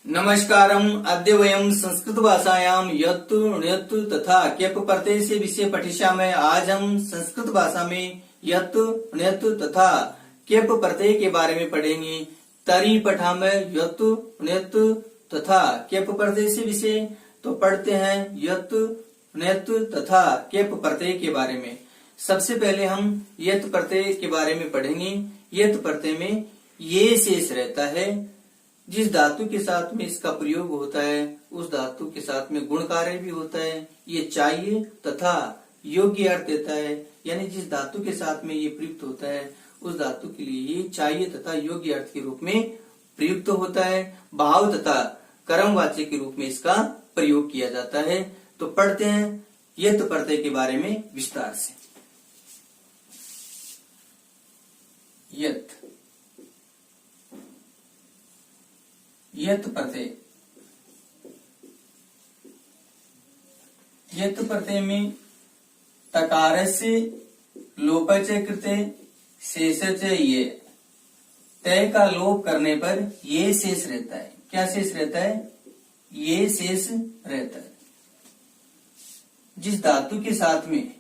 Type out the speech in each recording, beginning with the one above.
नमस्कारम। अद्य वयम संस्कृत भाषायाम यत् ण्यत् तथा क्यप प्रत्यय से विषय पठिष्यामः। आज हम संस्कृत भाषा में यत् ण्यत् तथा क्यप प्रत्यय के बारे में पढ़ेंगे। तरी पठामः यत् ण्यत् तथा क्यप प्रत्यय से विषय। तो पढ़ते हैं यत् ण्यत् तथा क्यप प्रत्यय के बारे में। सबसे पहले हम यत् प्रत्यय के बारे में पढ़ेंगे। यत् प्रत्यय में ये शेष रहता है। जिस धातु के साथ में इसका प्रयोग होता है उस धातु के साथ में गुण कार्य भी होता है। ये चाहिए तथा योग्य अर्थ देता है, यानी जिस धातु के साथ में ये प्रयुक्त होता है उस धातु के लिए ये चाहिए तथा योग्य अर्थ के रूप में प्रयुक्त होता है। भाव तथा कर्मवाच्य के रूप में इसका प्रयोग किया जाता है। तो पढ़ते हैं यत् प्रत्यय के बारे में विस्तार से। यत् प्रत्यय, यत् प्रत्यय में तकारस्य लोपस्य कृते शेषस्य ये, तय का लोप करने पर ये शेष रहता है। क्या शेष रहता है? ये शेष रहता है। जिस धातु के साथ में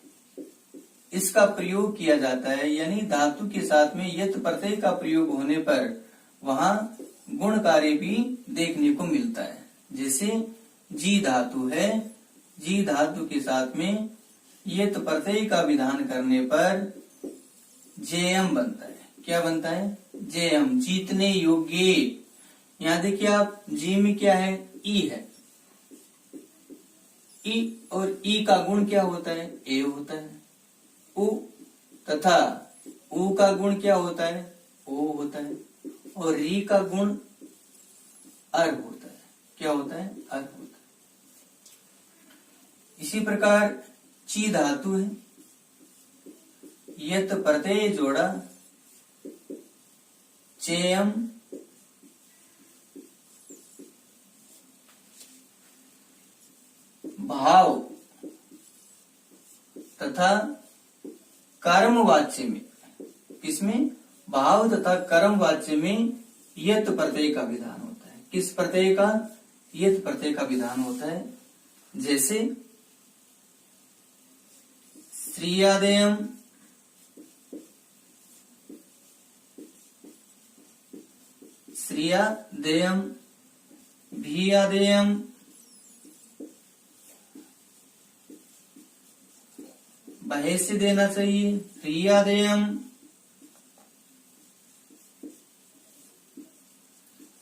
इसका प्रयोग किया जाता है, यानी धातु के साथ में यत् प्रत्यय का प्रयोग होने पर वहां गुण कार्य भी देखने को मिलता है। जैसे जी धातु है, जी धातु के साथ में यत् प्रत्यय का विधान करने पर जेयम बनता है। क्या बनता है? जेयम, जीतने योग्य। यहां देखिए आप, जी में क्या है? ई है। ई और ई का गुण क्या होता है? ए होता है। उ तथा उ का गुण क्या होता है? ओ होता है। और री का गुण अर होता है। क्या होता है? अर होता है। इसी प्रकार ची धातु है, यत् प्रत्यय जोड़ा चेयम, भाव तथा कर्मवाच्य में, किसमें? भाव तथा कर्मवाच्य में यत् प्रत्यय का विधान होता है। किस प्रत्यय का? यत् प्रत्यय का विधान होता है। जैसे श्रियादेयम, श्रियादेयम, भीयादेयम, बहे से देना चाहिए, ह्रियादेयम।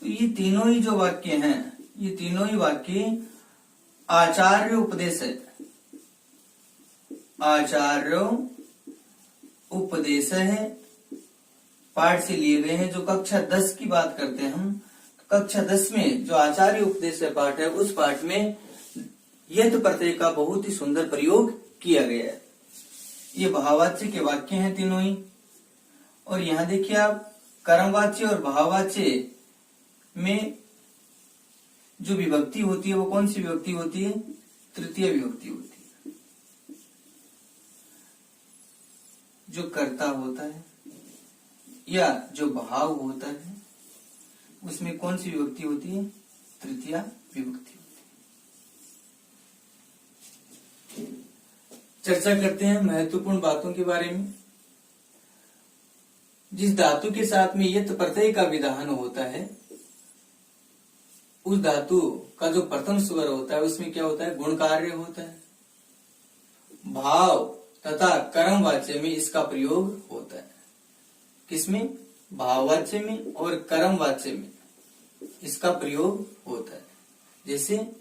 तो ये तीनों ही जो वाक्य हैं, ये तीनों ही वाक्य आचार्य उपदेश है। आचार्य उपदेश है, पाठ से लिए गए हैं। जो कक्षा 10 की बात करते हैं हम, तो कक्षा 10 में जो आचार्य उपदेश पाठ है उस पाठ में यत् प्रत्यय का बहुत ही सुंदर प्रयोग किया गया है। ये भाववाच्य के वाक्य हैं तीनों ही। और यहां देखिए आप, कर्मवाच्य और भाववाच्य में जो विभक्ति होती है वो कौन सी विभक्ति होती है? तृतीय विभक्ति होती है। जो कर्ता होता है या जो भाव होता है उसमें कौन सी विभक्ति होती है? तृतीय विभक्ति होती है। चर्चा करते हैं महत्वपूर्ण बातों के बारे में। जिस धातु के साथ में यत् प्रत्यय का विधान होता है उस धातु का जो प्रथम स्वर होता है उसमें क्या होता है? गुण कार्य होता है। भाव तथा कर्मवाच्य में इसका प्रयोग होता है। किसमें? भाववाच्य में और कर्मवाच्य में इसका प्रयोग होता है। जैसे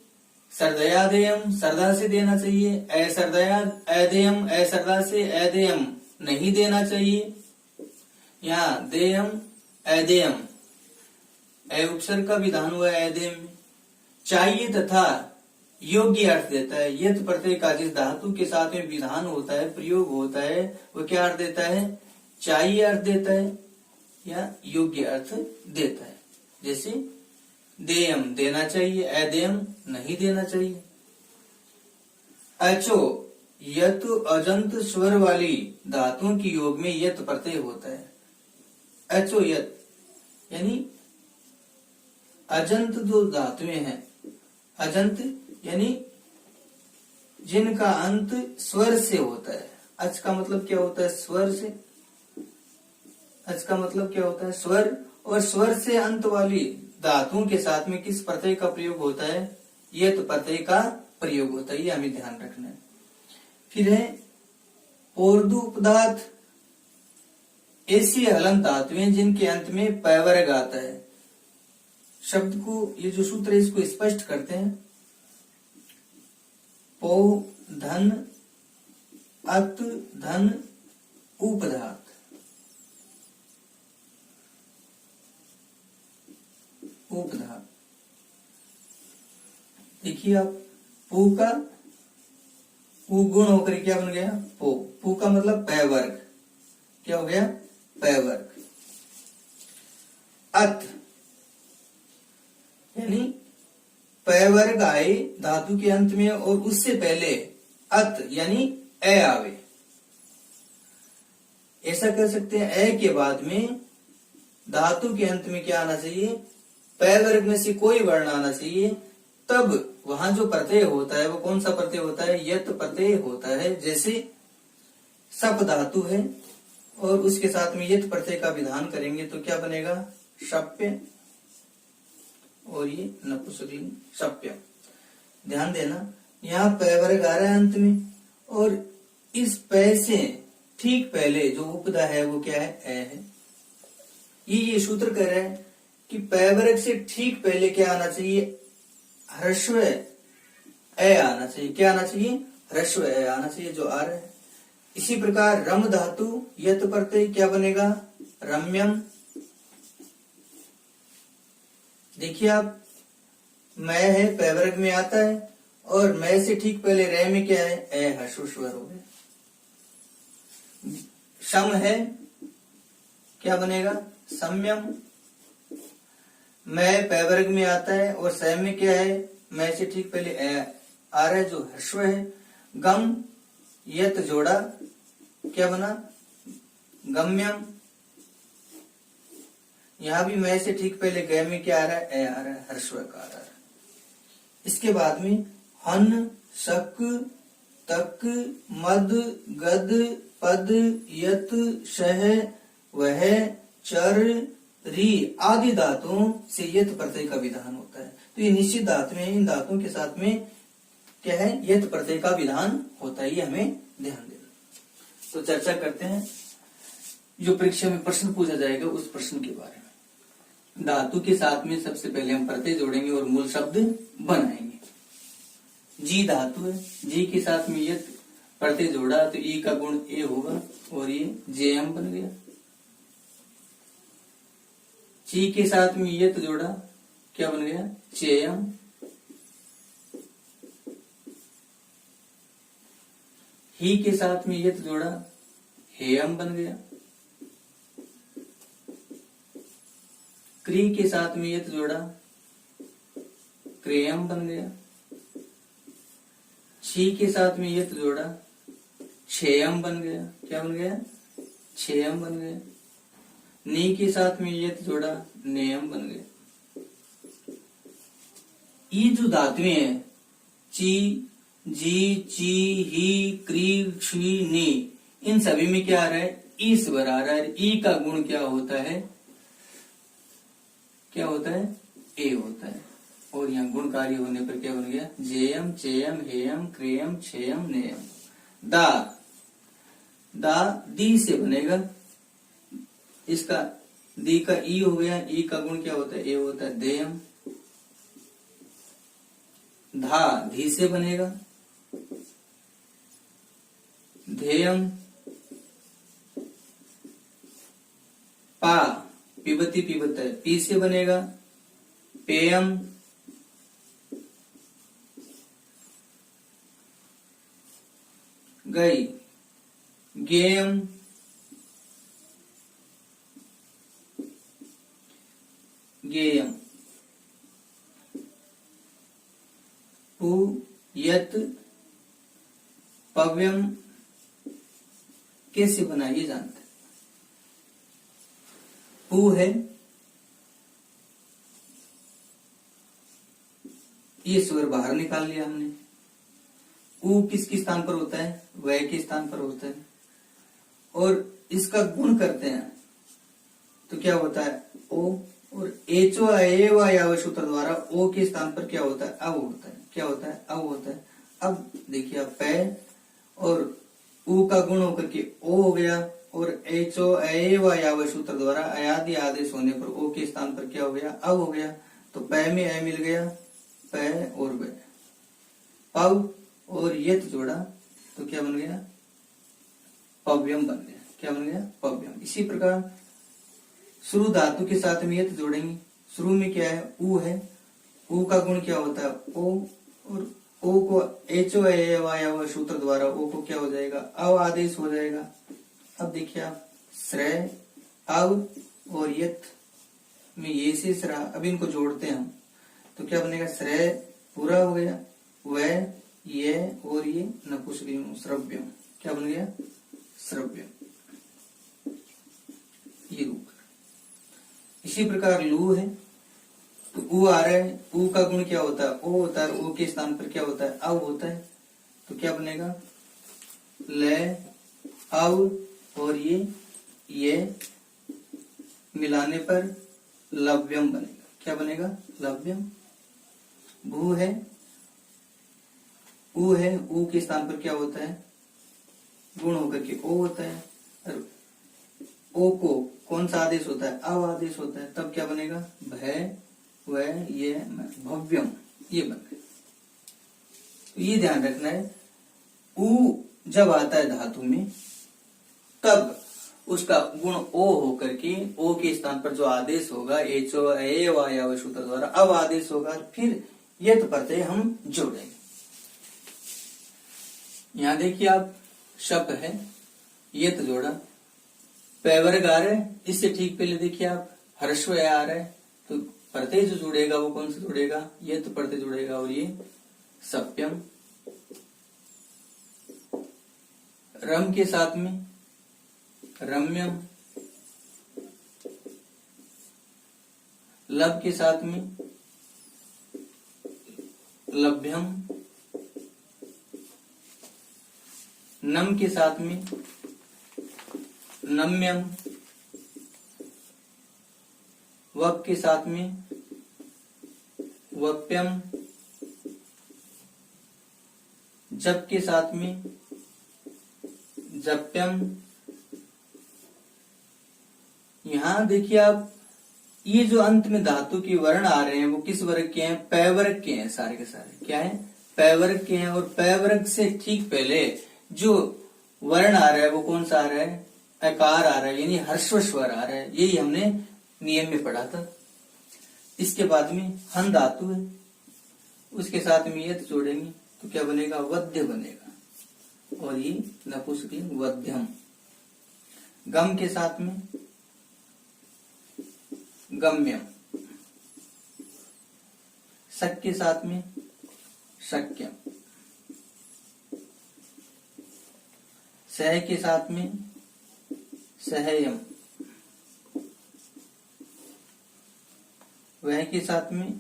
सरदयादेयम, सरदा से देना चाहिए। असरदया अदेयम, असरदा से अदेयम नहीं देना चाहिए। यहाँ देयम अदेयम, ए उपसर्ग का विधान हुआ है अदेयम में। चाहिए तथा योग्य अर्थ देता है। यत् प्रत्यय का जिस धातु के साथ में विधान होता है, प्रयोग होता है, वो क्या अर्थ देता है? चाहिए अर्थ देता है या योग्य अर्थ देता है। जैसे देयम देना चाहिए, अदेयम नहीं देना चाहिए। अचो, यत् अजंत स्वर वाली धातुओं की योग में यत् प्रत्यय होता है। अचो यत् यानी अजंत जो धातुएं हैं, अजंत यानी जिनका अंत स्वर से होता है। अच का मतलब क्या होता है? स्वर से। अच का मतलब क्या होता है? स्वर। और स्वर से अंत वाली धातुओं के साथ में किस प्रत्यय का प्रयोग होता है? यत प्रत्यय का प्रयोग होता है, ये हमें ध्यान रखना है। फिर है ओर्दू पदार्थ, ऐसी हलंत धातुएं जिनके अंत में पैवर्ग आता है। शब्द को, ये जो सूत्र है इसको स्पष्ट करते हैं। पो धन अत धन उपधात, उपधात। देखिए आप, पू का उ गुण होकर क्या बन गया? पो। पू का मतलब पैवर्ग, क्या हो गया? पैवर्ग। अत यानी पैवर्ग आए धातु के अंत में और उससे पहले अत यानी ए आवे। ऐसा कर सकते हैं, ए के बाद में धातु के अंत में क्या आना चाहिए? पैवर्ग में से कोई वर्ण आना चाहिए। तब वहां जो प्रत्यय होता है वो कौन सा प्रत्यय होता है? यत प्रत्यय होता है। जैसे सप धातु है और उसके साथ में यत प्रत्यय का विधान करेंगे तो क्या बनेगा? शप्य। और ये नपुंसकलिंग शप्य। ध्यान देना, यहाँ पैवर्ग आ रहा है अंत में और इस पै से ठीक पहले जो उपधा है वो क्या है? ए है। ये सूत्र कह रहा है कि पैवर्ग से ठीक पहले क्या आना चाहिए? ह्रस्व ए आना चाहिए। क्या आना चाहिए? ह्रस्व ए आना चाहिए, जो आ रहा है। इसी प्रकार रम धातु यत प्रत्यय क्या बनेगा? रम्यम। देखिए आप, मैं है पैवर्ग में आता है और मैं से ठीक पहले रे में क्या है? ए ह्रस्व स्वर हो गया। सम है, क्या बनेगा? सम्यम। मैं पैवर्ग में आता है और सैम में क्या है? मैं से ठीक पहले ए आ रहा है, जो ह्रस्व है। गम यत जोड़ा, क्या बना? गम्यम। यहां भी मैं से ठीक पहले गय में क्या आ रहा है? ए आ रहा है, ह्रस्व का आ रहा है। इसके बाद में हन शक तक मद गद पद यत शह वह चर री आदि धातुओं से यत प्रत्यय का विधान होता है। तो ये निश्चित धातु में, इन धातुओं के साथ में क्या है? यत प्रत्यय का विधान होता है, ये हमें ध्यान देना। तो चर्चा करते हैं जो परीक्षा में प्रश्न पूछा जाएगा उस प्रश्न के बारे में। धातु के साथ में सबसे पहले हम प्रत्यय जोड़ेंगे और मूल शब्द बनाएंगे। जी धातु है, जी के साथ में यत प्रत्यय जोड़ा तो ई का गुण ए होगा और ये जेएम बन गया। ची के साथ में यत जोड़ा, क्या बन गया? चेयम। ही के साथ में यत जोड़ा, हेयम बन गया। क्री के साथ में यत जोड़ा, क्रेयम बन गया। छी के साथ में यत जोड़ा, छेयम बन गया। क्या बन गया? छेयम बन गया। नी के साथ में यत जोड़ा, नेयम बन गया। ये जो धातुएं हैं, ची, जी, ची, ही, क्री, क्षी, नी, इन सभी में क्या आ रहा है? ई स्वर आ रहा है। ई का गुण क्या होता है? क्या होता है? ए होता है। और यहाँ गुणकारी होने पर क्या बन गया? जेयम, चेयम, हेयम, क्रेयम, छेयम, नेयम। दा, दा दी से बनेगा। इसका दी का ई हो गया। ई का गुण क्या होता है? ए होता है। देयम। धा धी से बनेगा। धेयम। पा पिबती पिबत है, पी से बनेगा। पेयम। गई गेयम। गेयम। पु यत पव्यम। कैसे बना ये जानते हैं। पु है, ये स्वर बाहर निकाल लिया हमने। ऊ किसके स्थान पर होता है? वह के स्थान पर होता है। और इसका गुण करते हैं तो क्या होता है? ओ। और एचो एव याव सूत्र द्वारा ओ के स्थान पर क्या होता है? अव होता है। क्या होता है? अव होता है। अब देखिए आप पै और ऊ का गुण होकर के ओ हो गया, और एचो एव याव सूत्र द्वारा अयादि आदेश होने पर ओ के स्थान पर क्या हो गया? अव हो गया। तो पै में ए मिल गया, पै और वे। पव और यत जोड़ा तो क्या बन गया? पव्यम बन गया। क्या बन गया? पव्यम। इसी प्रकार शुरू धातु के साथ में यत जोड़ेंगे। शुरू में क्या है? ऊ है। ऊ का गुण क्या होता है? ओ। और ओ को एचो एव सूत्र द्वारा ओ को क्या हो जाएगा? अव आदेश हो जाएगा। अब देखिए आप श्रेय, अव और यत में ये से श्रा, अब इनको जोड़ते हैं हम तो क्या बनेगा? श्रेय पूरा हो गया, वह, ये और ये नपुंसकलिंग श्रव्यम। क्या बन गया? श्रव्यम। ये रूप। इसी प्रकार लू है तो ऊ आ रहा है। ऊ का गुण क्या होता है? ओ होता है। ओ के स्थान पर क्या होता है? अव होता है। तो क्या बनेगा? ले, अव और ये मिलाने पर लव्यम बनेगा। क्या बनेगा? लव्यम। भू है, ऊ है। ऊ के स्थान पर क्या होता है? गुण होकर के ओ होता है। और ओ को कौन सा आदेश होता है? अव आदेश होता है। तब क्या बनेगा? भय, वह, ये, भव्यम। ये बन गया। तो ये ध्यान रखना है, ऊ जब आता है धातु में तब उसका गुण ओ होकर के ओ के स्थान पर जो आदेश होगा एचो एव याव सूत्र द्वारा अव आदेश होगा, फिर यत प्रत्यय हम जोड़ेंगे। यहां देखिए आप शब्द है यत जोड़ा, पैवर्ग आ रहा है। इससे ठीक पहले देखिए आप हर्षव आ रहा है तो प्रत्यय जो जुड़ेगा वो कौन सा जुड़ेगा? यत प्रत्यय जुड़ेगा। और ये सप्यम। रम के साथ में रम्यम, लब के साथ में लभ्यम, नम के साथ में नम्यम, वप के साथ में वप्यम, जप के साथ में जप्यम। यहां देखिए आप ये जो अंत में धातु के वर्ण आ रहे हैं वो किस वर्ग के हैं? पै वर्ग के हैं। सारे के सारे क्या है? पै वर्ग के हैं। और पै वर्ग से ठीक पहले जो वर्ण आ रहा है वो कौन सा आ रहा है? अकार आ रहा है, यानी हर्षव स्वर आ रहा है। यही हमने नियम में पढ़ा था। इसके बाद में हन धातु है, उसके साथ में यत जोड़ेंगे तो क्या बनेगा? वध्य बनेगा। और ये नपुंसकलिंग वध्यम। गम के साथ में गम्यम, शक के साथ में शक्यम, सह के साथ में सहयम, वह के साथ में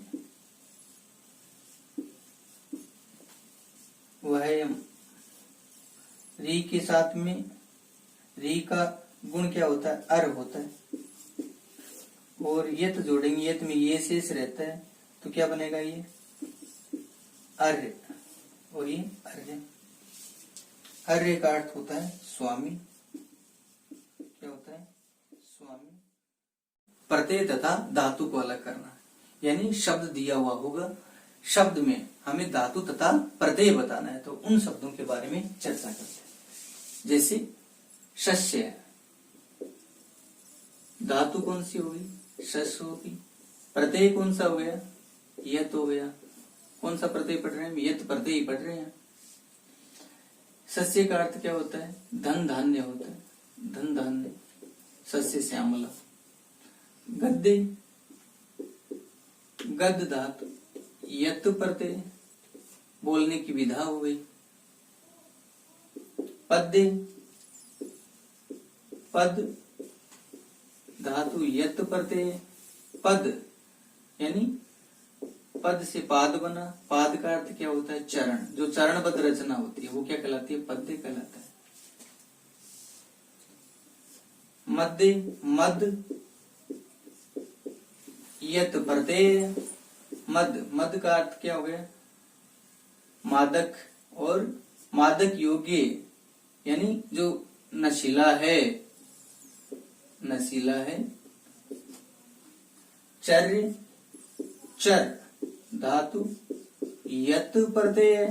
वहयम, री के साथ में, री का गुण क्या होता है? अर होता है। और यत जोड़ेंगे, यत में ये शेष रहता है तो क्या बनेगा? ये अर्य। और ये अर्य। अर्य का अर्थ होता है स्वामी। क्या होता है? स्वामी। प्रत्यय तथा धातु को अलग करना, यानी शब्द दिया हुआ होगा, शब्द में हमें धातु तथा प्रत्यय बताना है तो उन शब्दों के बारे में चर्चा करते हैं। जैसे शस्य, धातु कौन सी होगी? शस्य होगी। प्रत्यय कौन सा हो गया? यत हो गया। कौन सा प्रत्यय पढ़ रहे हैं? यत प्रत्यय पढ़ रहे हैं। सस्य का अर्थ क्या होता है? धन धान्य होता है। धन धान्य, सस्य श्यामला। गद्य, गद धातु, यत प्रत्यय, बोलने की विधा हो गई। पद्य, पद धातु यत प्रत्यय, पद यानी पद से पाद बना। पाद का अर्थ क्या होता है? चरण। जो चरणबद्ध रचना होती है वो क्या कहलाती है? पद्य कहलाता है। मध्य, मद यत प्रत्यय। मद, मद का अर्थ क्या हो गया? मादक। और मादक योग्य यानी जो नशीला है, नशीला है। चर्य, चर धातु यत प्रत्यय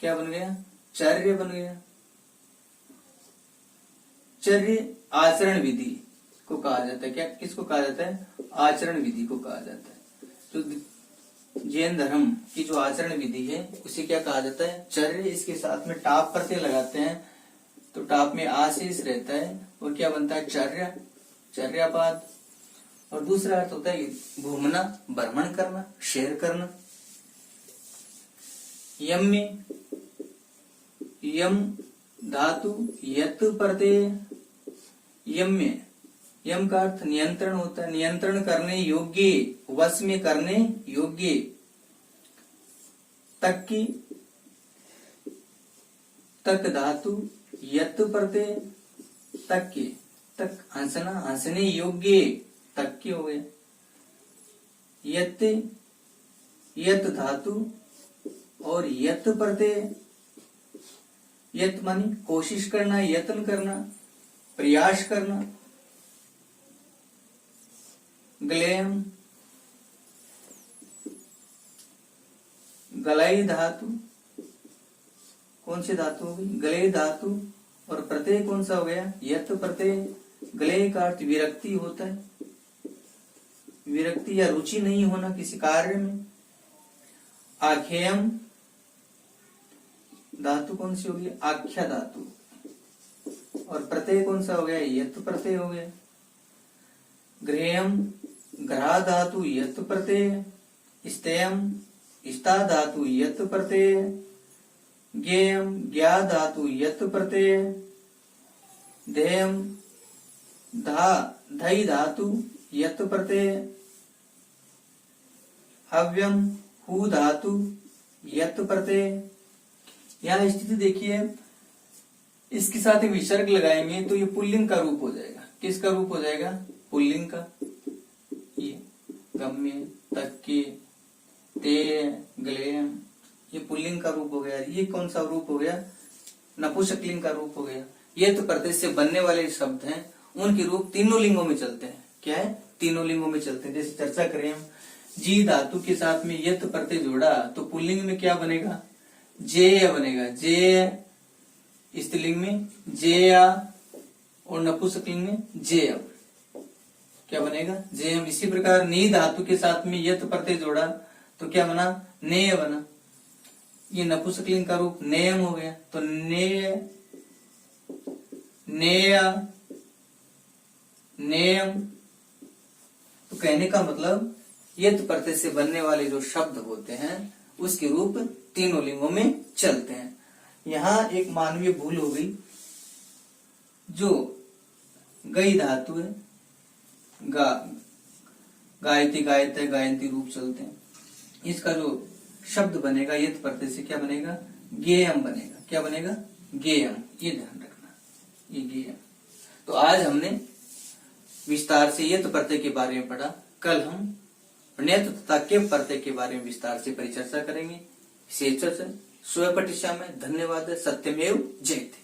क्या बन गया? चर्य बन गया। चर्य आचरण विधि को कहा जाता है। क्या किसको कहा जाता है? आचरण विधि को कहा जाता है। तो जैन धर्म की जो आचरण विधि है उसे क्या कहा जाता है? चर्य। इसके साथ में टाप प्रत्यय लगाते हैं तो टाप में आशीष रहता है और क्या बनता है? चर्या, चर्यापाद। और दूसरा अर्थ होता है घूमना, भ्रमण करना, शेर करना। यम में यम धातु यत प्रत्यय। यम में यम का अर्थ नियंत्रण होता है। नियंत्रण करने योग्य, वश में करने योग्य। तक की तक धातु यत प्रत्यय। तक के, तक हंसना, हंसने योग्य, तक के हो गए। यत, यत धातु और यत प्रत्यय। यत मानी कोशिश करना, यत्न करना, प्रयास करना। ग्लेम, गलय धातु। कौन सी धातु होगी? गलय धातु। और प्रत्यय कौन सा हो गया? यत प्रत्यय। गलय का अर्थ विरक्ति होता है, विरक्ति या रुचि नहीं होना किसी कार्य में। आख्याम धातु कौन सी होगी? आख्या धातु। और प्रत्यय कौन सा हो गया? यत प्रत्यय हो गया। गृहम, ग्रह धातु यत प्रत्यय। स्तयम, स्ता धातु यत प्रत्यय। ज्ञेयम, ज्ञा धातु यत प्रत्यय। ध्येयम, धा धई धातु यत प्रत्यय। हव्यम, हु धातु यत प्रत्यय। यहाँ स्थिति देखिए, इसके साथ एक विसर्ग लगाएंगे तो ये पुल्लिंग का रूप हो जाएगा। किसका रूप हो जाएगा? पुल्लिंग का। ये गम्य, तक्के, ते, गलेम, ये पुल्लिंग का रूप हो गया। ये कौन सा रूप हो गया? नपुंसकलिंग का रूप हो गया। ये तो प्रत्यय से बनने वाले शब्द हैं, उनके रूप तीनों लिंगों में चलते हैं। क्या है? तीनों लिंगों में चलते हैं। जैसे चर्चा करें हम, जी धातु के साथ में यत प्रत्यय जोड़ा तो पुल्लिंग में क्या बनेगा? जेय बनेगा। जेय स्त्रीलिंग में जेया और नपुंसकलिंग में जेयम। क्या बनेगा? जेयम। इसी प्रकार नी धातु के साथ में यत प्रत्यय जोड़ा तो क्या बना? नेय बना। ये नपुंसकलिंग का रूप नेयम हो गया। तो नेय, नेय, नेयम। तो कहने का मतलब यत प्रत्यय से बनने वाले जो शब्द होते हैं उसके रूप तीनों लिंगों में चलते हैं। यहाँ एक मानवीय भूल हो गई। जो गई धातु है, गा, गायती, गायते, गायंती रूप चलते हैं। इसका जो शब्द बनेगा यत प्रत्यय से क्या बनेगा? गेयम बनेगा। क्या बनेगा? गेयम। ये ध्यान रखना, ये गेयम। तो आज हमने विस्तार से यत प्रत्यय के बारे में पढ़ा। कल हम ण्यत तथा केप प्रत्यय के बारे में विस्तार से परिचर्चा करेंगे। शेष चर्चा स्वयं पठिष्यामि। धन्यवाद। सत्यमेव जयते।